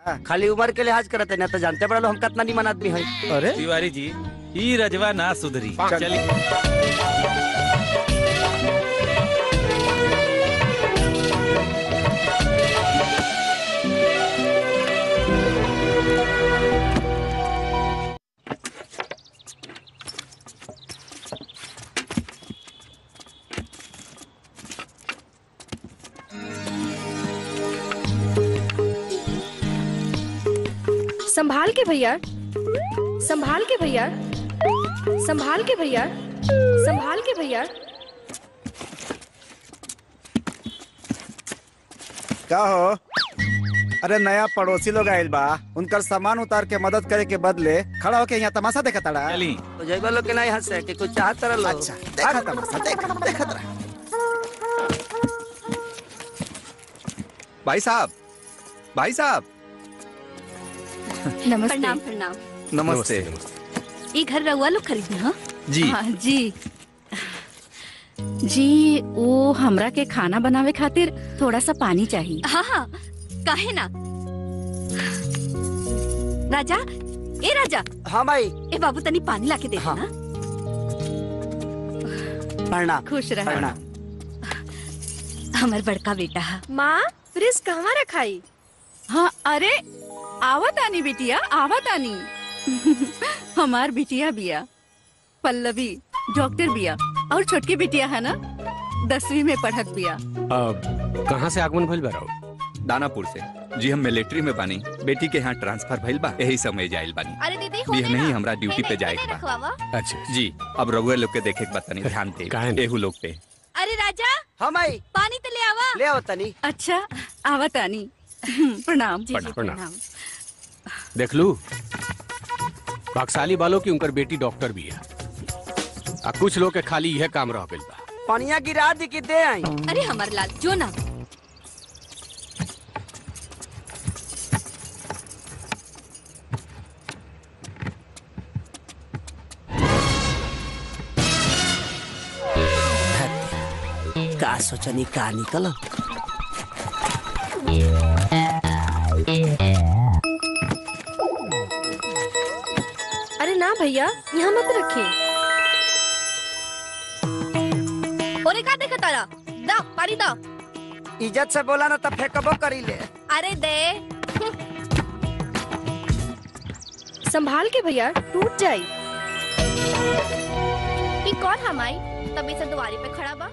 खाली उम्र के लिहाज करते हैं ना तो जानते बड़ा हम कितना निमन आदमी है। अरे तिवारी जी ई रजवा ना सुधरी। चलिए संभाल के भैया, संभाल के भैया, संभाल के भैया, संभाल के भैया। का हो? अरे नया पड़ोसी लोग आइल बा, उनकर सामान उतार के मदद करे के बदले खड़ा होके यहाँ तमाशा देखा तड़ा। चली तो जैबा लोग के नहीं हंसे कि कुछ चाहत तरह लोग। अच्छा देखा तमाशा, देखा तड़ा। भाई साहब, भाई साहब, नमस्ते। प्रणाम प्रणाम। नमस्ते। ये घर रहुआ लोग खरीदे? हाँ जी हाँ जी जी। वो हमरा के खाना बनावे खातिर थोड़ा सा पानी चाहिए। हाँ हाँ काहे ना। राजा, ए राजा। हाँ भाई। ए बाबू तनी पानी लाके दे हाँ। ना। पढ़ना खुश रह पढ़ना। हमर बड़का बेटा है। माँ फ्रिज कहवा रखाई? हाँ अरे आवत आनी बिटिया, आवत आनी। हमार बिटिया बिया पल्लवी, डॉक्टर बिया, और छोटकी बिटिया है ना 10वीं में पढ़त बिया। कहाँ से आगमन भइल बा? दानापुर से। जी हम मिलिट्री में बानी, बेटी के यहाँ ट्रांसफर भइल बा, यही समय जाइल बानी। अरे दीदी भी नहीं हमरा ड्यूटी पे जाए के बा। अच्छा जी अब रघुए लोग के देखे के बतानी, ध्यान दे एहू लोग पे। अरे राजा हाँ भाई पानी तो ले आवा। ले आओ तनी। अच्छा आवत आनी। प्रणाम जी। प्रणाम, प्रणाम। देख लू भागशाली वालों की उनकर बेटी डॉक्टर भी है, आ कुछ लोग के खाली यह काम रह गइल बा। पानिया गिरा दी कि दे आई। अरे हमार लाल जो ना। का सोचनी का निकल। अरे ना भैया, यहाँ मत रखिए। ओरे का देखा तारा? दा पानी दा। इज्जत से बोला ना तब फेंकबो करी ले। अरे दे। संभाल के भैया, टूट जाई। ई कौन हमाई तभी से दुआरी पे खड़ा बा?